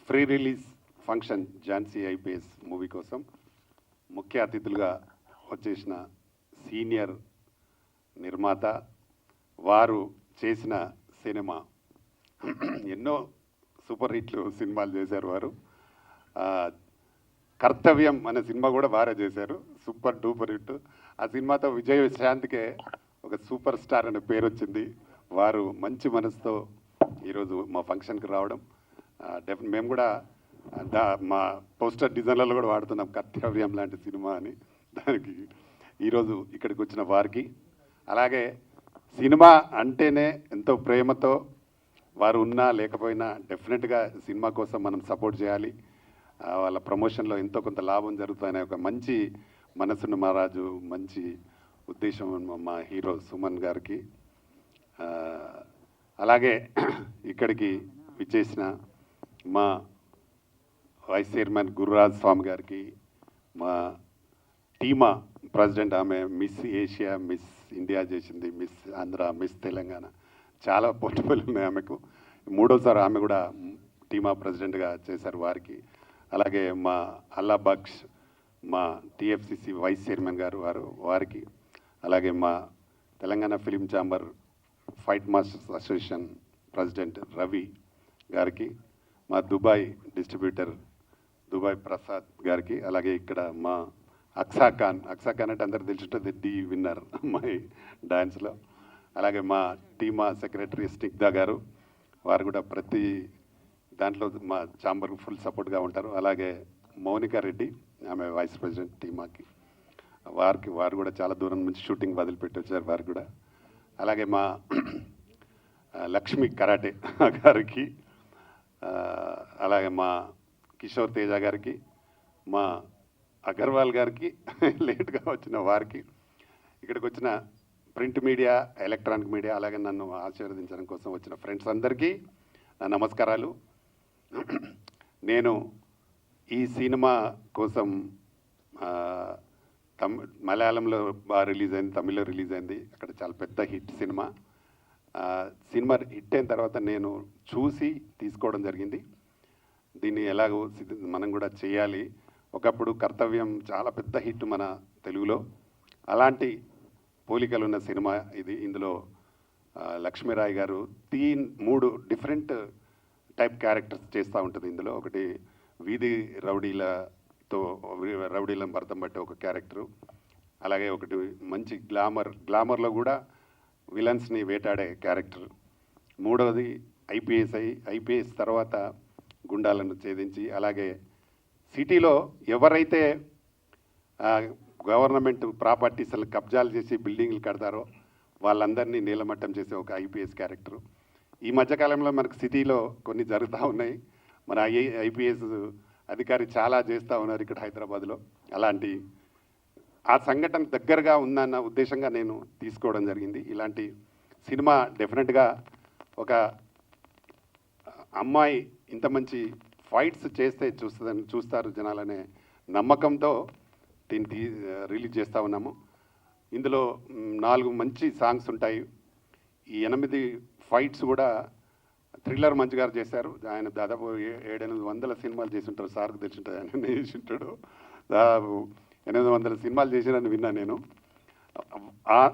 Pre release function Jhansi IPS movie కోసం ముఖ్య అతిథులుగా వచ్చేసిన సీనియర్ నిర్మాత, వారు చేసిన సినిమా ఎన్నో సూపర్ హిట్లు సినిమాలు చేశారు వారు. కర్తవ్యం అనే సినిమా కూడా వారే చేశారు, సూపర్ డూపర్ హిట్. ఆ సినిమాతో విజయశాంతికే ఒక సూపర్ స్టార్ అనే పేరు వచ్చింది. వారు మంచి మనసుతో ఈరోజు మా ఫంక్షన్కి రావడం, మేము కూడా మా పోస్టర్ డిజైన్లలో కూడా వాడుతున్నాం కర్తవ్యం లాంటి సినిమా అని. దానికి ఈరోజు ఇక్కడికి వచ్చిన వారికి, అలాగే సినిమా అంటేనే ఎంతో ప్రేమతో వారు ఉన్నా లేకపోయినా డెఫినెట్గా సినిమా కోసం మనం సపోర్ట్ చేయాలి, వాళ్ళ ప్రమోషన్లో ఎంతో కొంత లాభం జరుగుతుందనే ఒక మంచి మనసున్న మహారాజు, మంచి ఉద్దేశం మా హీరో సుమన్ గారికి, అలాగే ఇక్కడికి విచ్చేసిన మా వైస్ చైర్మన్ గురురాజ్ స్వామి గారికి, మా టీమా ప్రెసిడెంట్, ఆమె మిస్ ఏషియా, మిస్ ఇండియా చేసింది, మిస్ ఆంధ్ర, మిస్ తెలంగాణ, చాలా పోర్టబుల్ ఉన్నాయి ఆమెకు. మూడోసారి ఆమె కూడా టీమా ప్రెసిడెంట్గా చేశారు వారికి. అలాగే మా అల్లా బక్ష్, మా టిఎఫ్సిసి వైస్ చైర్మన్ గారు వారికి, అలాగే మా Telangana film chamber fight masters association president Ravi గారికి, మా దుబాయ్ డిస్ట్రిబ్యూటర్ దుబాయ్ ప్రసాద్ గారికి, అలాగే ఇక్కడ మా అక్సా ఖాన్ అంటే అందరు తెలుసుంటుంది, డి విన్నర్ అమ్మాయి డాన్స్లో, అలాగే మా టీమా సెక్రటరీ స్నిగ్ధ గారు, వారు కూడా ప్రతి దాంట్లో మా ఛాంబర్కి ఫుల్ సపోర్ట్గా ఉంటారు. అలాగే మౌనికా రెడ్డి, ఆమె వైస్ ప్రెసిడెంట్ టీమాకి, వారు కూడా చాలా దూరం నుంచి షూటింగ్ వదిలిపెట్టి వచ్చారు వారు కూడా. అలాగే మా లక్ష్మి కరాటే గారికి, అలాగే మా కిషోర్ తేజ గారికి, మా అగర్వాల్ గారికి, లేట్గా వచ్చిన వారికి, ఇక్కడికి వచ్చిన ప్రింట్ మీడియా, ఎలక్ట్రానిక్ మీడియా, అలాగే నన్ను ఆశీర్వదించడం కోసం వచ్చిన ఫ్రెండ్స్ అందరికీ నా నమస్కారాలు. నేను ఈ సినిమా కోసం మలయాళంలో బాగా రిలీజ్ అయింది, తమిళ్లో రిలీజ్ అయింది, అక్కడ చాలా పెద్ద హిట్ సినిమా. సినిమా హిట్ అయిన తర్వాత నేను చూసి తీసుకోవడం జరిగింది. దీన్ని ఎలాగో మనం కూడా చేయాలి. ఒకప్పుడు కర్తవ్యం చాలా పెద్ద హిట్ మన తెలుగులో, అలాంటి పోలికలు ఉన్న సినిమా ఇది. ఇందులో లక్ష్మీరాయ్ గారు 3 డిఫరెంట్ టైప్ క్యారెక్టర్స్ చేస్తూ ఉంటుంది. ఇందులో ఒకటి వీధి రౌడీలను భర్తం పట్టే ఒక క్యారెక్టరు, అలాగే ఒకటి మంచి గ్లామర్లో కూడా విలన్స్ని వేటాడే క్యారెక్టర్, మూడవది ఐపీఎస్ తర్వాత గుండాలను ఛేదించి, అలాగే సిటీలో ఎవరైతే గవర్నమెంట్ ప్రాపర్టీస్లు కబ్జాలు చేసి బిల్డింగ్లు కడతారో వాళ్ళందరినీ నీలమట్టం చేసే ఒక ఐపీఎస్ క్యారెక్టరు. ఈ మధ్యకాలంలో మనకు సిటీలో కొన్ని జరుగుతూ ఉన్నాయి. మన ఐపీఎస్ అధికారి చాలా చేస్తూ ఉన్నారు ఇక్కడ హైదరాబాద్లో. అలాంటి ఆ సంఘటన దగ్గరగా ఉందన్న ఉద్దేశంగా నేను తీసుకోవడం జరిగింది. ఇలాంటి సినిమా డెఫినెట్గా ఒక అమ్మాయి ఇంత మంచి ఫైట్స్ చేస్తే చూస్తారు జనాలనే నమ్మకంతో దీన్ని రిలీజ్ చేస్తూ ఉన్నాము. ఇందులో 4 మంచి సాంగ్స్ ఉంటాయి. ఈ 8 ఫైట్స్ కూడా థ్రిల్లర్ మంచి గారు చేశారు. ఆయన దాదాపు 700-800 సినిమాలు చేసి ఉంటారు, సార్కు తెలిసింటుంది, ఆయన చేసి ఉంటాడు. దాదాపు 800 సినిమాలు చేసినని విన్నా నేను.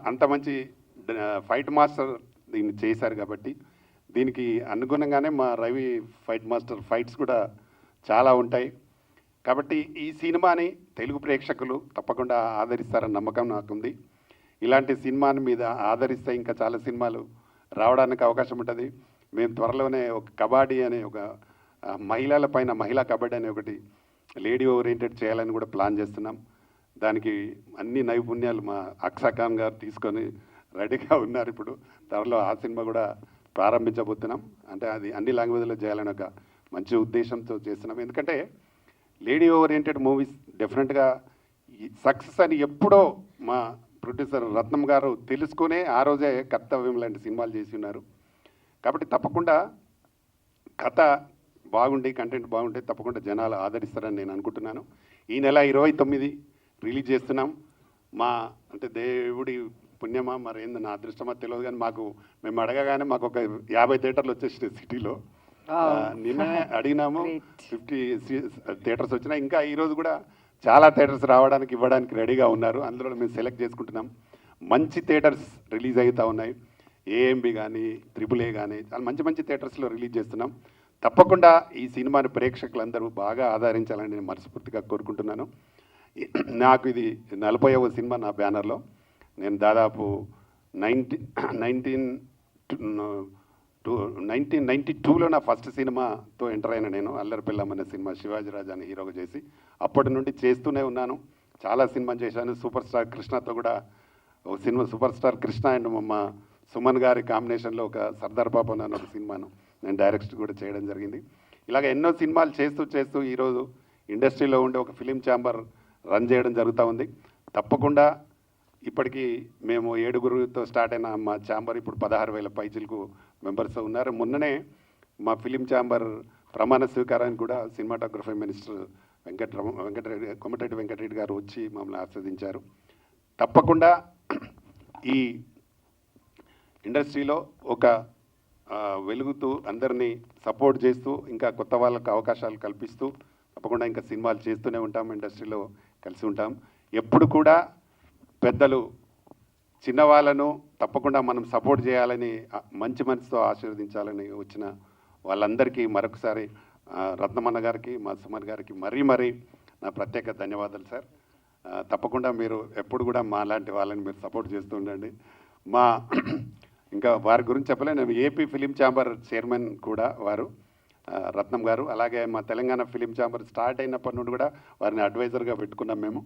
అంత మంచి ఫైట్ మాస్టర్ దీన్ని చేశారు కాబట్టి దీనికి అనుగుణంగానే మా రవి ఫైట్ మాస్టర్ ఫైట్స్ కూడా చాలా ఉంటాయి. కాబట్టి ఈ సినిమాని తెలుగు ప్రేక్షకులు తప్పకుండా ఆదరిస్తారన్న నమ్మకం నాకుంది. ఇలాంటి సినిమాని మీద ఆదరిస్తే ఇంకా చాలా సినిమాలు రావడానికి అవకాశం ఉంటుంది. మేము త్వరలోనే ఒక కబడ్డీ అనే ఒక మహిళా కబడ్డీ అనే ఒకటి లేడీ ఓరియంటెడ్ చేయాలని కూడా ప్లాన్ చేస్తున్నాం. దానికి అన్ని నైపుణ్యాలు మా అక్సా ఖాన్ గారు తీసుకొని రెడీగా ఉన్నారు. ఇప్పుడు త్వరలో ఆ సినిమా కూడా ప్రారంభించబోతున్నాం. అంటే అది అన్ని లాంగ్వేజ్లో చేయాలని ఒక మంచి ఉద్దేశంతో చేస్తున్నాం. ఎందుకంటే లేడీ ఓరియంటెడ్ మూవీస్ డెఫినెట్గా సక్సెస్ అని ఎప్పుడో మా ప్రొడ్యూసర్ రత్నం గారు తెలుసుకునే ఆ రోజే కర్తవ్యం లాంటి సినిమాలు చేసి ఉన్నారు. కాబట్టి తప్పకుండా కథ బాగుండి, కంటెంట్ బాగుంటే తప్పకుండా జనాలు ఆదరిస్తారని నేను అనుకుంటున్నాను. ఈ నెల 29 రిలీజ్ చేస్తున్నాం. అంటే దేవుడి పుణ్యమా మరి ఏందో నా అదృష్టమా తెలియదు, కానీ మేము అడగగానే మాకు ఒక 50 థియేటర్లు వచ్చేసినాయి సిటీలో. నిన్ననే అడిగినాము. Great. 50 థియేటర్స్ వచ్చినాయి. ఇంకా ఈరోజు కూడా చాలా థియేటర్స్ రావడానికి ఇవ్వడానికి రెడీగా ఉన్నారు. అందులో మేము సెలెక్ట్ చేసుకుంటున్నాం. మంచి థియేటర్స్ రిలీజ్ అవుతూ ఉన్నాయి. ఏఎంబి కానీ AAA కానీ చాలా మంచి మంచి థియేటర్స్లో రిలీజ్ చేస్తున్నాం. తప్పకుండా ఈ సినిమాని ప్రేక్షకులందరూ బాగా ఆదరించాలని నేను మనస్ఫూర్తిగా కోరుకుంటున్నాను. నాకు ఇది 40వ సినిమా నా బ్యానర్లో. నేను దాదాపు 1992లో నా ఫస్ట్ సినిమాతో ఎంటర్ అయిన నేను అల్లరి పిల్లం అనే సినిమా శివాజీ రాజా అని హీరోగా చేసి అప్పటి నుండి చేస్తూనే ఉన్నాను. చాలా సినిమా చేశాను. సూపర్ స్టార్ కృష్ణతో కూడా ఒక cinema, super star Krishna and మా సుమన్ గారి కాంబినేషన్లో ఒక సర్దార్ పాపన్ అనే ఒక సినిమాను నేను డైరెక్ట్ కూడా చేయడం జరిగింది. ఇలాగ ఎన్నో సినిమాలు చేస్తూ ఈరోజు ఇండస్ట్రీలో ఉండే ఒక ఫిలిం ఛాంబర్ రన్ చేయడం జరుగుతూ ఉంది. తప్పకుండా ఇప్పటికీ మేము 7గురితో స్టార్ట్ అయిన మా ఛాంబర్ ఇప్పుడు 16,000 పైచిలకు మెంబర్స్ ఉన్నారు. మొన్ననే మా ఫిలిం ఛాంబర్ ప్రమాణ స్వీకారానికి కూడా సినిమాటోగ్రఫీ మినిస్టర్ కోమటిరెడ్డి వెంకటరెడ్డి గారు వచ్చి మమ్మల్ని ఆస్వాదించారు. తప్పకుండా ఈ ఇండస్ట్రీలో ఒక వెలుగుతూ అందరినీ సపోర్ట్ చేస్తూ ఇంకా కొత్త వాళ్ళకు అవకాశాలు కల్పిస్తూ తప్పకుండా ఇంకా సినిమాలు చేస్తూనే ఉంటాం. ఇండస్ట్రీలో కలిసి ఉంటాం. ఎప్పుడు కూడా పెద్దలు చిన్నవాళ్ళను తప్పకుండా మనం సపోర్ట్ చేయాలని మంచి మనసుతో ఆశీర్వదించాలని వచ్చిన వాళ్ళందరికీ మరొకసారి రత్నమన్న గారికి, మా సుమన్ గారికి మరీ నా ప్రత్యేక ధన్యవాదాలు సార్. తప్పకుండా మీరు ఎప్పుడు కూడా మా లాంటి వాళ్ళని మీరు సపోర్ట్ చేస్తూ ఉండండి. మా ఇంకా వారి గురించి చెప్పలే, నేను ఏపీ ఫిలిం ఛాంబర్ చైర్మన్ కూడా వారు రత్నం గారు. అలాగే మా తెలంగాణ ఫిలిం ఛాంబర్ స్టార్ట్ అయినప్పటి నుండి కూడా వారిని అడ్వైజర్గా పెట్టుకున్నాం మేము.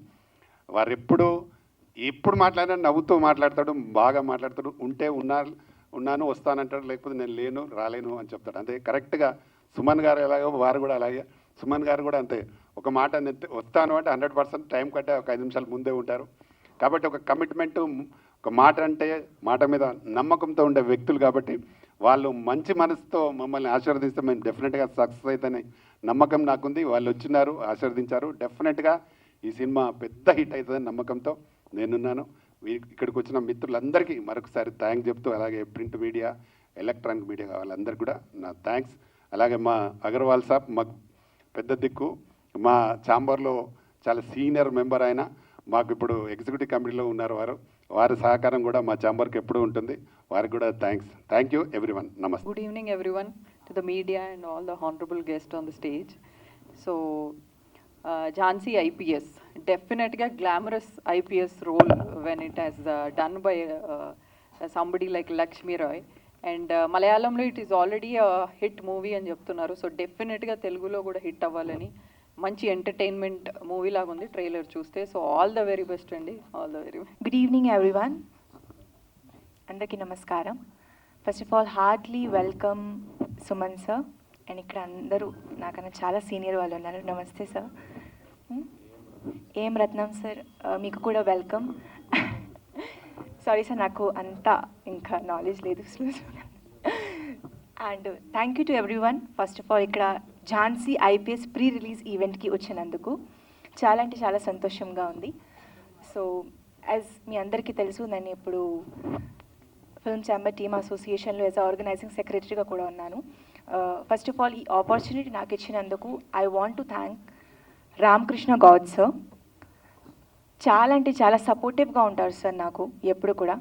వారు ఎప్పుడు మాట్లాడినా నవ్వుతూ మాట్లాడతాడు, బాగా మాట్లాడతాడు. ఉంటే ఉన్నాను వస్తానంటాడు, లేకపోతే నేను రాలేను అని చెప్తాడు. అంతే కరెక్ట్గా సుమన్ గారు ఎలాగో వారు కూడా అలాగే. సుమన్ గారు కూడా అంతే, ఒక మాట వస్తాను అంటే 100% టైం కట్టే ఒక 5 నిమిషాలు ముందే ఉంటారు. కాబట్టి ఒక కమిట్మెంటు, ఒక మాట అంటే మాట మీద నమ్మకంతో ఉండే వ్యక్తులు. కాబట్టి వాళ్ళు మంచి మనసుతో మమ్మల్ని ఆశీర్వదిస్తే మేము డెఫినెట్గా సక్సెస్ అవుతాయని నమ్మకం నాకుంది. వాళ్ళు వచ్చినారు, ఆశీర్వదించారు. డెఫినెట్గా ఈ సినిమా పెద్ద హిట్ అవుతుందని నమ్మకంతో నేనున్నాను. ఇక్కడికి వచ్చిన మిత్రులందరికీ మరొకసారి థ్యాంక్స్ చెప్తూ, అలాగే ప్రింట్ మీడియా, ఎలక్ట్రానిక్ మీడియా వాళ్ళందరికీ కూడా నా థ్యాంక్స్. అలాగే మా అగర్వాల్ సాబ్ మాకు పెద్ద దిక్కు, మా ఛాంబర్లో చాలా సీనియర్ మెంబర్ ఆయన, మాకు ఇప్పుడు ఎగ్జిక్యూటివ్ కమిటీలో ఉన్నారు. వారి సహకారం కూడా మా ఛాంబర్కి ఎప్పుడూ ఉంటుంది. వారికి కూడా థ్యాంక్ యూ ఎవ్రీవన్. నమస్తే. Good evening everyone, to the media and all the honorable guests on the stage. So Jhansi IPS, definitely a glamorous IPS role when it has done by somebody like Lakshmi Roy, and Malayalamlo it is already a hit movie అని చెప్తున్నారు. So డెఫినెట్గా తెలుగులో కూడా hit అవ్వాలని మంచి entertainment movie లాగా ఉంది trailer చూస్తే. So all the very best అండి, all the very best. Good evening everyone, అందరికీ నమస్కారం. First of all hardly welcome Suman sir, and ఇక్కడ అందరూ నాకన్నా చాలా సీనియర్ వాళ్ళు ఉన్నారు. నమస్తే సార్. ఏం రత్నం సార్, మీకు కూడా వెల్కమ్. సారీ సార్, నాకు అంతా ఇంకా నాలెడ్జ్ లేదు. And thank you to everyone. First of all ఇక్కడ ఝాన్సీ IPS ప్రీ రిలీజ్ ఈవెంట్కి వచ్చినందుకు చాలా అంటే చాలా సంతోషంగా ఉంది. సో యాజ్ మీ అందరికీ తెలుసు, నేను ఇప్పుడు ఫిల్మ్ ఛాంబర్ టీమ్ అసోసియేషన్లో యాజ్ ఆర్గనైజింగ్ సెక్రటరీగా కూడా ఉన్నాను. ఫస్ట్ ఆఫ్ ఆల్ ఈ ఆపర్చునిటీ నాకు ఇచ్చినందుకు I want to thank Ramakrishna Goud sir. చాలా అంటే చాలా సపోర్టివ్గా ఉంటారు సార్ నాకు ఎప్పుడు కూడా.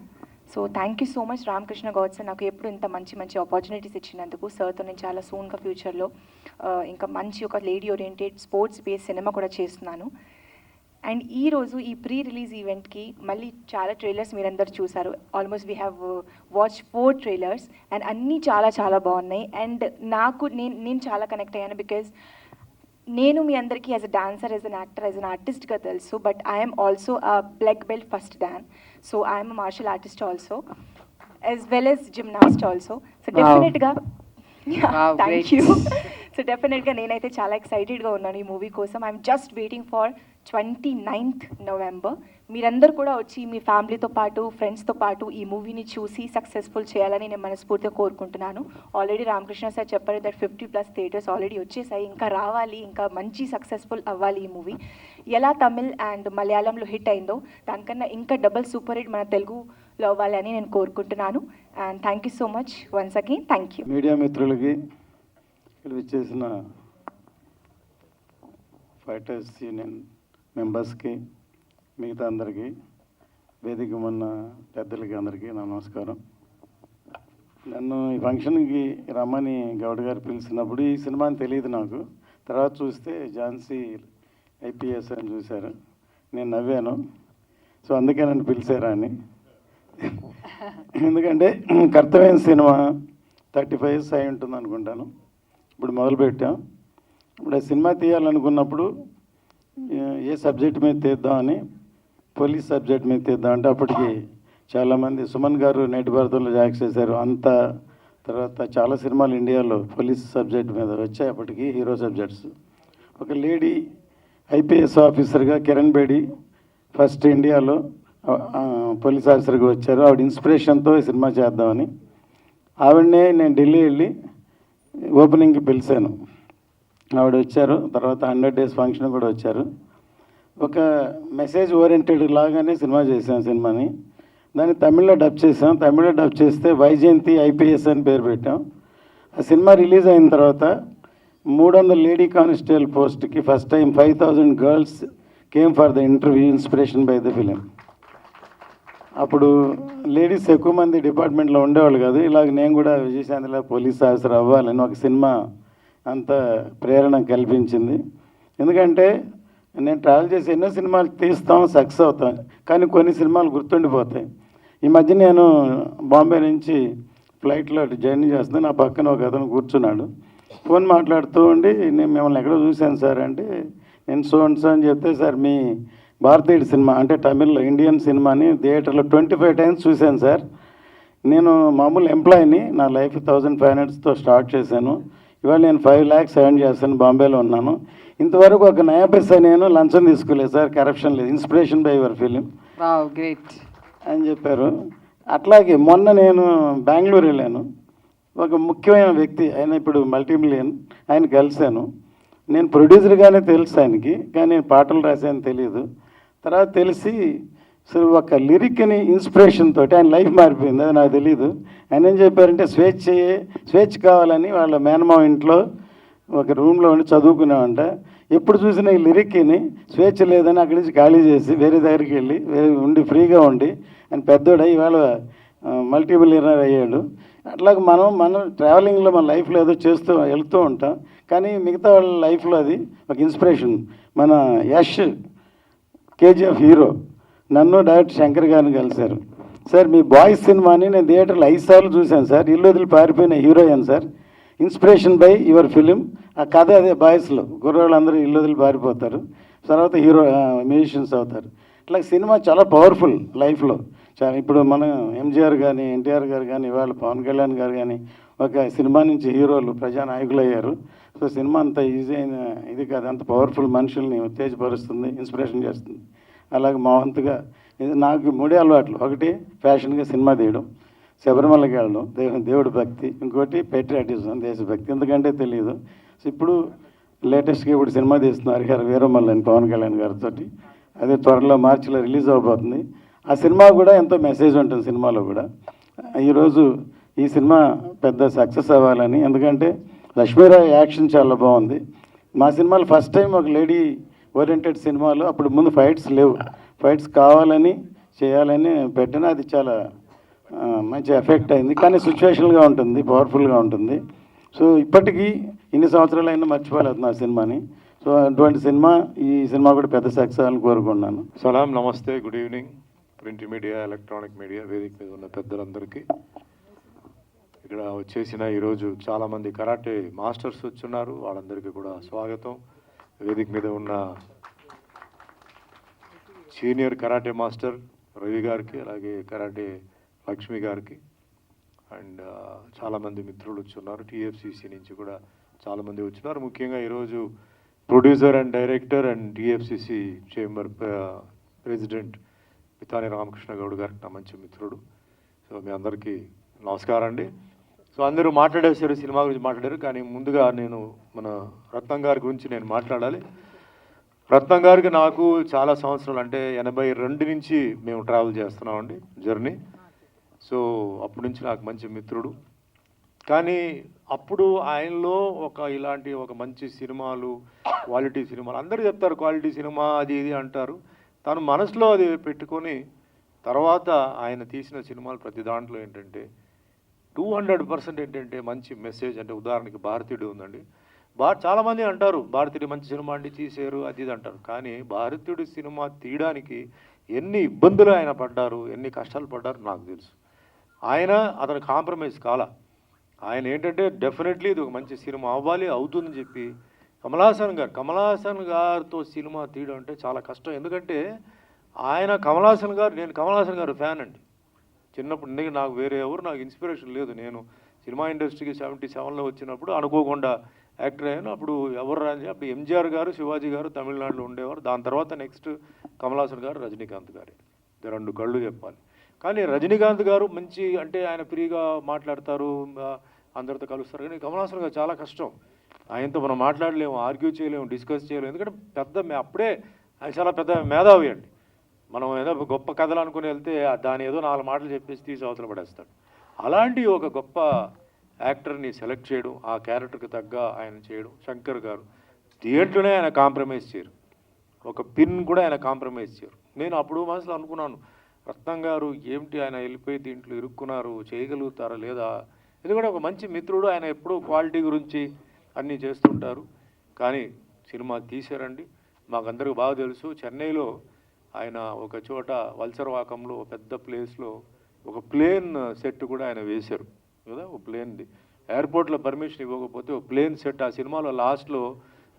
So thank you so much Ramakrishna Goud sir, నాకు ఎప్పుడు ఇంత మంచి ఆపర్చునిటీస్ ఇచ్చినందుకు. సార్తో నేను చాలా సూన్గా ఫ్యూచర్లో ఇంకా మంచి ఒక lady oriented sports base cinema కూడా చేస్తున్నాను. అండ్ ఈరోజు ఈ ప్రీ రిలీజ్ ఈవెంట్కి మళ్ళీ చాలా ట్రైలర్స్ మీరందరూ చూసారు. Almost we have watch 4 trailers and అన్నీ చాలా చాలా బాగున్నాయి. అండ్ నేను చాలా కనెక్ట్ అయ్యాను, బికాజ్ నేను మీ అందరికీ as a dancer, as an actor, as an ఆర్టిస్ట్గా తెలుసు. But I'm also black belt first dan. So I'm martial artist also, as well as gymnast also. So డెఫినెట్గా థ్యాంక్ యూ. సో డెఫినెట్గా నేనైతే చాలా ఎక్సైటెడ్గా ఉన్నాను ఈ మూవీ కోసం. I'm just waiting for 29th November. మీరందరూ కూడా వచ్చి మీ ఫ్యామిలీతో పాటు, ఫ్రెండ్స్తో పాటు ఈ మూవీని చూసి సక్సెస్ఫుల్ చేయాలని నేను మనస్ఫూర్తిగా కోరుకుంటున్నాను. ఆల్రెడీ రామకృష్ణ సార్ చెప్పారు దట్ 50+ థియేటర్స్ ఆల్రెడీ వచ్చేసాయి. ఇంకా రావాలి, ఇంకా మంచి సక్సెస్ఫుల్ అవ్వాలి ఈ మూవీ. ఎలా తమిళ్ అండ్ మలయాళంలో హిట్ అయిందో దానికన్నా ఇంకా డబుల్ సూపర్ హిట్ మన తెలుగులో అవ్వాలని నేను కోరుకుంటున్నాను. And thank you so much once again. Thank you. Media మిత్రులకి ఇక్కడ విచ్చేసిన ఫైటర్స్ యూనియన్ మెంబర్స్కి, మిగతా అందరికీ, వేదిక ఉన్న పెద్దలకి అందరికీ నా నమస్కారం. నన్ను ఈ ఫంక్షన్కి రమ్మని గౌడ్ గారు పిలిచినప్పుడు ఈ సినిమాని తెలియదు నాకు. తర్వాత చూస్తే ఝాన్సీ ఐపీఎస్ అని చూశారు. నేను నవ్వాను. సో అందుకే నన్ను పిలిచారా అని. ఎందుకంటే కర్తవ్యం సినిమా 35 years అయి ఉంటుంది అనుకుంటాను. ఇప్పుడు మొదలుపెట్టాం. ఇప్పుడు ఆ సినిమా తీయాలనుకున్నప్పుడు ఏ సబ్జెక్ట్ మీద తీద్దామని, పోలీస్ సబ్జెక్ట్ మీద తీద్దాం అంటే అప్పటికి చాలామంది, సుమన్ గారు నేటి భారతంలో జాక్స్ చేశారు. అంత తర్వాత చాలా సినిమాలు ఇండియాలో పోలీస్ సబ్జెక్ట్ మీద వచ్చాయి అప్పటికి, హీరో సబ్జెక్ట్స్. ఒక లేడీ ఐపీఎస్ ఆఫీసర్గా కిరణ్ బేడి ఫస్ట్ ఇండియాలో పోలీస్ ఆఫీసర్గా వచ్చారు. ఆవిడ ఇన్స్పిరేషన్తో ఈ సినిమా చేద్దామని ఆవిడనే నేను ఢిల్లీ వెళ్ళి ఓపెనింగ్కి పిలిచాను. ఆవిడ వచ్చారు. తర్వాత 100 days ఫంక్షన్ కూడా వచ్చారు. ఒక మెసేజ్ ఓరియంటెడ్ లాగానే సినిమా చేసాం. సినిమాని దాన్ని తమిళ్లో డబ్ చేసాం. తమిళ్లో డబ్ చేస్తే వైజయంతి ఐపీఎస్ అని పేరు పెట్టాం. ఆ సినిమా రిలీజ్ అయిన తర్వాత 300 లేడీ కానిస్టేబుల్ పోస్ట్కి first time 5000 girls came for the interview inspiration by the film. అప్పుడు లేడీస్ ఎక్కువ మంది డిపార్ట్మెంట్లో ఉండేవాళ్ళు కాదు. ఇలాగ నేను కూడా విజయశాంతిలో పోలీస్ ఆఫీసర్ అవ్వాలని ఒక సినిమా అంత ప్రేరణ కల్పించింది. ఎందుకంటే నేను ట్రావెల్ చేసి ఎన్నో సినిమాలు తీస్తాం, సక్సెస్ అవుతాం, కానీ కొన్ని సినిమాలు గుర్తుండిపోతాయి. ఈ మధ్య నేను బాంబే నుంచి ఫ్లైట్లో జర్నీ చేస్తున్నాను. నా పక్కన ఒక అతను కూర్చున్నాడు. ఫోన్ మాట్లాడుతూ ఉండి, నేను మిమ్మల్ని ఎక్కడో చూశాను సార్ అంటే, నేను సో అని చెప్తే, సార్ మీ భారతీయుడు సినిమా అంటే తమిళ్లో ఇండియన్ సినిమాని థియేటర్లో 25 times చూశాను సార్. నేను మామూలు ఎంప్లాయీని, నా లైఫ్ 1500 స్టార్ట్ చేశాను. ఇవాళ నేను 5 lakhs ఎర్న్ చేస్తాను, బాంబేలో ఉన్నాను. ఇంతవరకు ఒక నయా పైసా నేను లంచం తీసుకోలేదు సార్, కరప్షన్ లేదు, inspiration by your film great అని చెప్పారు. అట్లాగే మొన్న నేను బెంగళూరు వెళ్ళాను. ఒక ముఖ్యమైన వ్యక్తి, ఆయన ఇప్పుడు మల్టీమిలియన్, ఆయన కలిశాను. నేను ప్రొడ్యూసర్గానే తెలుసు ఆయనకి, కానీ నేను పాటలు రాశాను తెలియదు. తర్వాత తెలిసి సో ఒక లిరిక్ని ఇన్స్పిరేషన్ తోటి ఆయన లైఫ్ మారిపోయింది, అది నాకు తెలియదు. ఆయన ఏం చెప్పారంటే స్వేచ్ఛ కావాలని వాళ్ళ మేనమావ ఇంట్లో ఒక రూమ్లో ఉండి చదువుకున్నామంట. ఎప్పుడు చూసినా ఈ లిరిక్ని స్వేచ్ఛ లేదని అక్కడి నుంచి ఖాళీ చేసి వేరే దగ్గరికి వెళ్ళి ఉండి ఫ్రీగా ఉండి ఆయన పెద్దోడై ఇవాళ మల్టీమిలియనర్ అయ్యాడు. అట్లాగే మనం ట్రావెలింగ్లో మన లైఫ్లో ఏదో చేస్తూ వెళ్తూ ఉంటాం, కానీ మిగతా వాళ్ళ లైఫ్లో అది ఒక ఇన్స్పిరేషన్. మన యష్ కేజీఎఫ్ హీరో నన్ను డైరెక్టర్ శంకర్ గారిని కలిశారు. సార్ మీ బాయ్స్ సినిమాని నేను థియేటర్లో 5 సార్లు చూశాను సార్. ఇల్లు వదిలి పారిపోయిన heroine sir, inspiration by your film. ఆ కథ అదే, బాయ్స్లో కుర్రోళ్ళందరూ ఇల్లు వదిలి పారిపోతారు, తర్వాత హీరో మ్యూజిషియన్స్ అవుతారు. ఇట్లా సినిమా చాలా పవర్ఫుల్ లైఫ్లో. చాలా ఇప్పుడు మనం ఎంజీఆర్ కానీ, ఎన్టీఆర్ గారు కానీ, ఇవాళ పవన్ కళ్యాణ్ గారు కానీ ఒక సినిమా నుంచి హీరోలు ప్రజానాయకులు అయ్యారు. సో సినిమా అంత ఈజీ అయిన ఇది కాదు, అంత పవర్ఫుల్, మనుషుల్ని ఉత్తేజపరుస్తుంది, ఇన్స్పిరేషన్ చేస్తుంది. అలాగే మా వంతుగా నాకు 3 అలవాట్లు. ఒకటి ఫ్యాషన్గా సినిమా తీయడం, శబరిమలకి వెళ్ళడం, దేవుడి భక్తి, ఇంకోటి పేట్రియాటిజం, దేశభక్తి. ఎందుకంటే తెలియదు. సో ఇప్పుడు లేటెస్ట్గా ఇప్పుడు సినిమా తీస్తున్నారు గారు వీరమల్లి అని పవన్ కళ్యాణ్ గారితో. అదే త్వరలో మార్చిలో రిలీజ్ అవబోతుంది. ఆ సినిమా కూడా ఎంతో మెసేజ్ ఉంటుంది సినిమాలో కూడా. ఈరోజు ఈ సినిమా పెద్ద సక్సెస్ అవ్వాలని, ఎందుకంటే లక్ష్మీరావు యాక్షన్ చాలా బాగుంది. మా సినిమాలో ఫస్ట్ టైం ఒక లేడీ ఓరియంటెడ్ సినిమాలో, అప్పుడు ముందు ఫైట్స్ లేవు, ఫైట్స్ కావాలని చేయాలని పెట్టిన, అది చాలా మంచి ఎఫెక్ట్ అయింది. కానీ సిచ్యువేషనల్గా ఉంటుంది, పవర్ఫుల్గా ఉంటుంది. సో ఇప్పటికీ ఇన్ని సంవత్సరాలైనా మర్చిపోలేదు నా సినిమాని. సో అటువంటి సినిమా, ఈ సినిమా కూడా పెద్ద సక్సెస్ అవ్వాలని కోరుకున్నాను. సలాం, నమస్తే, good evening. Print media, electronic media, వేదిక మీద ఉన్న పెద్దలందరికీ, ఇక్కడ వచ్చేసిన ఈరోజు చాలామంది కరాటే మాస్టర్స్ వచ్చున్నారు, వాళ్ళందరికీ కూడా స్వాగతం. వేదిక మీద ఉన్న సీనియర్ కరాటే మాస్టర్ రవి గారికి, అలాగే కరాటే లక్ష్మి గారికి, అండ్ చాలామంది మిత్రులు వచ్చున్నారు. టీఎఫ్సిసి నుంచి కూడా చాలామంది వచ్చినారు. ముఖ్యంగా ఈరోజు producer and director and TFCC chamber president Mitani Ramakrishna Goud గారికి నా మంచి మిత్రుడు. సో మీ అందరికీ నమస్కారం అండి. సో అందరూ మాట్లాడేశారు, సినిమా గురించి మాట్లాడారు, కానీ ముందుగా నేను మన రత్నం గారి గురించి నేను మాట్లాడాలి. రత్నం గారికి నాకు చాలా సంవత్సరాలు, అంటే 82 నుంచి మేము ట్రావెల్ చేస్తున్నామండి జర్నీ. సో అప్పటి నుంచి నాకు మంచి మిత్రుడు. కానీ అప్పుడు ఆయనలో ఇలాంటి ఒక మంచి సినిమాలు, క్వాలిటీ సినిమాలు, అందరూ చెప్తారు క్వాలిటీ సినిమా అది ఇది అంటారు. తను మనసులో అది పెట్టుకొని తర్వాత ఆయన తీసిన సినిమాలు ప్రతి దాంట్లో ఏంటంటే 200% ఏంటంటే మంచి మెసేజ్. అంటే ఉదాహరణకి భారతీయుడు ఉందండి, చాలామంది అంటారు భారతీయుడు మంచి సినిమా అండి తీశారు అది ఇది అంటారు. కానీ భారతీయుడు సినిమా తీయడానికి ఎన్ని ఇబ్బందులు ఆయన పడ్డారు, ఎన్ని కష్టాలు పడ్డారు నాకు తెలుసు. అతను కాంప్రమైజ్ కాల. ఆయన ఏంటంటే డెఫినెట్లీ ఇది ఒక మంచి సినిమా అవ్వాలి, అవుతుందని చెప్పి కమల్ హాసన్ గారితో సినిమా తీయడం అంటే చాలా కష్టం. ఎందుకంటే నేను కమల్ హాసన్ గారు ఫ్యాన్ అండి చిన్నప్పుడు. ఎందుకంటే నాకు వేరే ఎవరు నాకు ఇన్స్పిరేషన్ లేదు. నేను సినిమా ఇండస్ట్రీకి 77లో వచ్చినప్పుడు అనుకోకుండా యాక్టర్ అయ్యాను. అప్పుడు ఎవరు రాని అప్పుడు ఎంజీఆర్ గారు, శివాజీ గారు తమిళనాడులో ఉండేవారు. దాని తర్వాత నెక్స్ట్ కమల్ హాసన్ గారు, రజనీకాంత్ గారు, రెండు కళ్ళు చెప్పాలి. కానీ రజనీకాంత్ గారు మంచి అంటే ఆయన ఫ్రీగా మాట్లాడతారు, అందరితో కలుస్తారు. కానీ కమల్ హాసన్ గారు చాలా కష్టం. ఆయనతో మనం మాట్లాడలేము, ఆర్గ్యూ చేయలేము, డిస్కస్ చేయలేము. ఎందుకంటే అప్పుడే ఆయన చాలా పెద్ద మేధావి అండి. మనం ఏదో గొప్ప కథలు అనుకుని వెళ్తే దాని ఏదో 4 మాటలు చెప్పేసి తీసి అవతల పడేస్తాడు. అలాంటి ఒక గొప్ప యాక్టర్ని సెలెక్ట్ చేయడం, ఆ క్యారెక్టర్కి తగ్గ ఆయన చేయడం. శంకర్ గారు థియేటర్లోనే ఆయన కాంప్రమైజ్ చేయరు, ఒక పిన్ కూడా ఆయన కాంప్రమైజ్ చేయరు. నేను అప్పుడు మనసులో అనుకున్నాను, రత్నం గారు ఏమిటి ఆయన వెళ్ళిపోయి దీంట్లో ఇరుక్కున్నారు, చేయగలుగుతారా లేదా. ఎందుకంటే ఒక మంచి మిత్రుడు, ఆయన ఎప్పుడూ క్వాలిటీ గురించి అన్నీ చేస్తుంటారు. కానీ సినిమా తీశారండి. మాకందరికీ బాగా తెలుసు, చెన్నైలో ఆయన ఒక చోట వల్సరవాకంలో పెద్ద ప్లేస్లో ఒక ప్లేన్ సెట్ కూడా ఆయన వేశారు కదా. ఒక ప్లేన్ది ఎయిర్పోర్ట్లో పర్మిషన్ ఇవ్వకపోతే ఒక ప్లేన్ సెట్, ఆ సినిమాలో లాస్ట్లో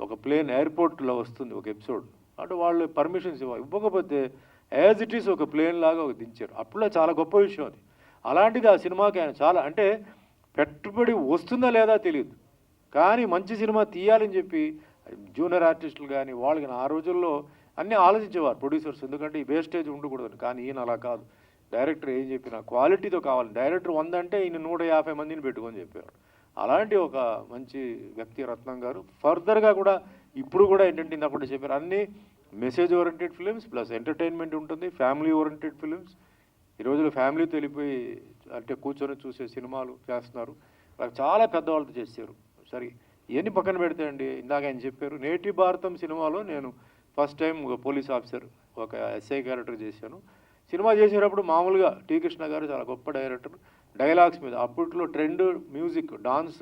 ఒక ప్లేన్ ఎయిర్పోర్ట్లో వస్తుంది ఒక ఎపిసోడ్. అంటే వాళ్ళు పర్మిషన్స్ ఇవ్వకపోతే యాజ్ ఇట్ ఈస్ ఒక ప్లేన్ లాగా ఒక దించారు. అప్పుడు చాలా గొప్ప విషయం అది. అలాంటిది ఆ సినిమాకి ఆయన చాలా అంటే పెట్టుబడి వస్తుందా లేదా తెలియదు, కానీ మంచి సినిమా తీయాలని చెప్పి జూనియర్ ఆర్టిస్టులు కానీ వాళ్ళు కానీ ఆ రోజుల్లో అన్నీ ఆలోచించేవారు ప్రొడ్యూసర్స్. ఎందుకంటే ఈ వేస్టేజ్ ఉండకూడదు. కానీ ఈయన అలా కాదు, డైరెక్టర్ ఏం చెప్పినా క్వాలిటీతో కావాలి. డైరెక్టర్ 100 అంటే ఈయన 150 మందిని పెట్టుకొని చెప్పారు. అలాంటి ఒక మంచి వ్యక్తి రత్నం గారు. ఫర్దర్గా కూడా ఇప్పుడు కూడా ఏంటంటే ఇంతప్పుడు చెప్పారు, అన్నీ message oriented films plus entertainment ఉంటుంది, ఫ్యామిలీ ఓరియంటెడ్ ఫిలిమ్స్. ఈ రోజుల్లో ఫ్యామిలీతో వెళ్ళిపోయి అంటే కూర్చొని చూసే సినిమాలు చేస్తున్నారు. వాళ్ళకి చాలా పెద్దవాళ్ళతో చేశారు. సరే ఇవన్నీ పక్కన పెడితే అండి, ఇందాక ఆయన చెప్పారు నేటి భారతం సినిమాలో నేను ఫస్ట్ టైం ఒక పోలీస్ ఆఫీసర్, ఒక ఎస్ఐ క్యారెక్టర్ చేశాను. సినిమా చేసేటప్పుడు మామూలుగా టీ కృష్ణ గారు చాలా గొప్ప డైరెక్టర్, డైలాగ్స్ మీద అప్పట్లో ట్రెండ్ మ్యూజిక్, డాన్స్,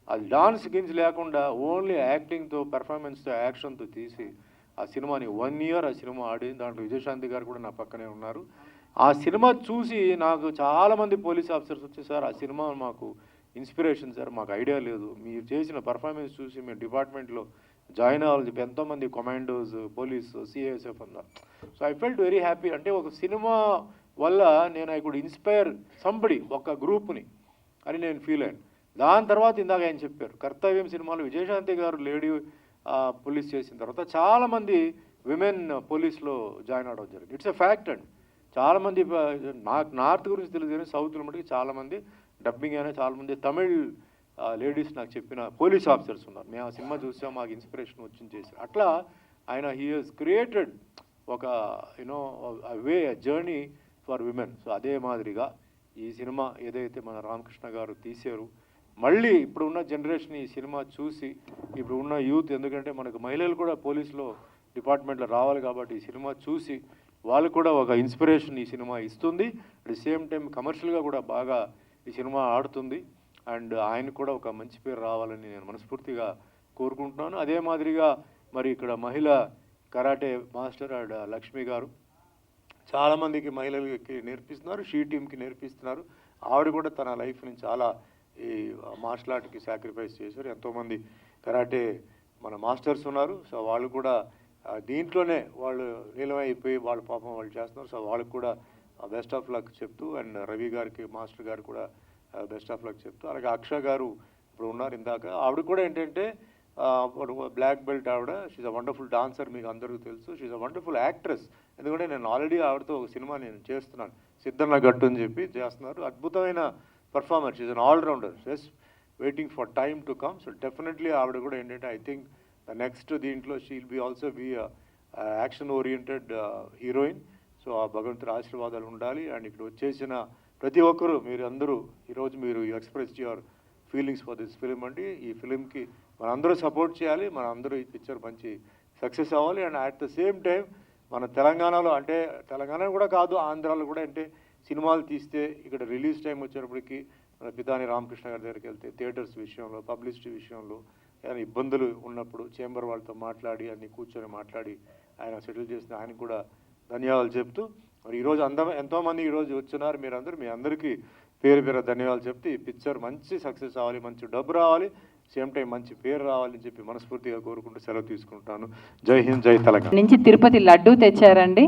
అది డాన్స్ గిన్స్ లేకుండా ఓన్లీ యాక్టింగ్తో, పెర్ఫార్మెన్స్తో, యాక్షన్తో తీసి ఆ సినిమాని 1 ఇయర్ ఆ సినిమా ఆడింది. దాంట్లో విజయశాంతి గారు కూడా నా పక్కనే ఉన్నారు. ఆ సినిమా చూసి నాకు చాలామంది పోలీస్ ఆఫీసర్స్ వచ్చి, సార్ ఆ సినిమా మాకు ఇన్స్పిరేషన్ సార్, మాకు ఐడియా లేదు, మీరు చేసిన పర్ఫార్మెన్స్ చూసి మేము డిపార్ట్మెంట్లో జాయిన్ అవ్వాలని చెప్పి ఎంతోమంది కమాండోస్, పోలీస్, సిఐఎస్ఎఫ్ అన్నారు. So I felt very happy. అంటే ఒక సినిమా వల్ల నేను ఐ కుడ్ ఇన్స్పైర్ సంబడి, ఒక గ్రూప్ని అని నేను ఫీల్ అయ్యాను. దాని తర్వాత ఇందాక ఆయన చెప్పారు కర్తవ్యం సినిమాలో విజయశాంతి గారు లేడీ పోలీస్ చేసిన తర్వాత చాలామంది విమెన్ పోలీస్లో జాయిన్ అవ్వడం జరిగింది. ఇట్స్ ఎ ఫ్యాక్ట్ అండి. చాలామంది నాకు నార్త్ గురించి తెలుసు కానీ సౌత్లో మటుకు చాలామంది డబ్బింగ్ అయినా చాలామంది తమిళ్ లేడీస్ నాకు చెప్పిన పోలీస్ ఆఫీసర్స్ ఉన్నారు. మేము ఆ సినిమా చూసాం, మాకు ఇన్స్పిరేషన్ వచ్చింది చేశారు. అట్లా ఆయన హీ హెస్ క్రియేటెడ్ ఒక you know way journey for women. So అదే మాదిరిగా ఈ సినిమా ఏదైతే మన రామకృష్ణ గారు తీశారు, మళ్ళీ ఇప్పుడు ఉన్న జనరేషన్ ఈ సినిమా చూసి, ఇప్పుడు ఉన్న యూత్, ఎందుకంటే మనకు మహిళలు కూడా పోలీసులో డిపార్ట్మెంట్లో రావాలి కాబట్టి ఈ సినిమా చూసి వాళ్ళు కూడా ఒక ఇన్స్పిరేషన్ ఈ సినిమా ఇస్తుంది. అట్ ది సేమ్ టైం కమర్షియల్గా కూడా బాగా ఈ సినిమా ఆడుతుంది. అండ్ ఆయన కూడా ఒక మంచి పేరు రావాలని నేను మనస్ఫూర్తిగా కోరుకుంటున్నాను. అదే మాదిరిగా మరి ఇక్కడ మహిళ కరాటే మాస్టర్ అండ్ లక్ష్మి గారు చాలామందికి మహిళలకి నేర్పిస్తున్నారు, షీ టీమ్కి నేర్పిస్తున్నారు. ఆవిడ కూడా తన లైఫ్ని చాలా ఈ మార్షల్ ఆర్ట్కి సాక్రిఫైస్ చేశారు. ఎంతోమంది కరాటే మన మాస్టర్స్ ఉన్నారు. సో వాళ్ళు కూడా దీంట్లోనే వాళ్ళు నీలమైపోయి వాళ్ళ పాపం వాళ్ళు చేస్తున్నారు. సో వాళ్ళకి కూడా బెస్ట్ ఆఫ్ లక్ చెప్తూ, అండ్ రవి గారికి మాస్టర్ గారు కూడా బెస్ట్ ఆఫ్ లక్ చెప్తూ, అలాగే అక్ష గారు ఇప్పుడు ఉన్నారు ఇందాక, ఆవిడ కూడా ఏంటంటే బ్లాక్ బెల్ట్ ఆవిడ. షీజ్ అ వండర్ఫుల్ డాన్సర్, మీకు అందరికీ తెలుసు. She's a wonderful actress. ఎందుకంటే నేను ఆల్రెడీ ఆవిడతో ఒక సినిమా నేను చేస్తున్నాను, సిద్ధన్న గట్టు అని చెప్పి చేస్తున్నారు. అద్భుతమైన performer. She's an allrounder. Just waiting for time to come. So definitely ఆవిడ కూడా ఏంటంటే ఐ థింక్ ద నెక్స్ట్ దీంట్లో she'll be also be action oriented heroine. So ఆ భగవంతుడి ఆశీర్వాదాలు ఉండాలి. అండ్ ఇక్కడ వచ్చేసిన ప్రతి ఒక్కరూ, మీరు అందరూ ఈరోజు మీరు express your feelings for this film అండి. ఈ ఫిలింకి మనందరూ సపోర్ట్ చేయాలి, మనందరూ ఈ పిక్చర్ మంచి సక్సెస్ అవ్వాలి. And at the same time మన తెలంగాణలో, అంటే తెలంగాణ కూడా కాదు, ఆంధ్రాలో కూడా, అంటే సినిమాలు తీస్తే ఇక్కడ రిలీజ్ టైం వచ్చేటప్పటికి మన పితాని రామకృష్ణ గారి దగ్గరికి వెళ్తే థియేటర్స్ విషయంలో, పబ్లిసిటీ విషయంలో ఏదైనా ఇబ్బందులు ఉన్నప్పుడు చేంబర్ వాళ్ళతో మాట్లాడి అన్ని కూర్చొని మాట్లాడి ఆయన సెటిల్ చేసిన ఆయనకు కూడా ధన్యవాదాలు చెప్తూ, మరి ఈరోజు ఎంతోమంది ఈరోజు వచ్చున్నారు, మీరందరూ, మీ అందరికీ పేరు పేరు ధన్యవాదాలు చెప్తే ఈ పిక్చర్ మంచి సక్సెస్ అవ్వాలి, మంచి డబ్బు రావాలి, సేమ్ టైం మంచి పేరు రావాలని చెప్పి మనస్ఫూర్తిగా కోరుకుంటూ సెలవు తీసుకుంటాను. జై హింద్, జై తెలంగాణ. నుంచి తిరుపతి లడ్డు తెచ్చారండి.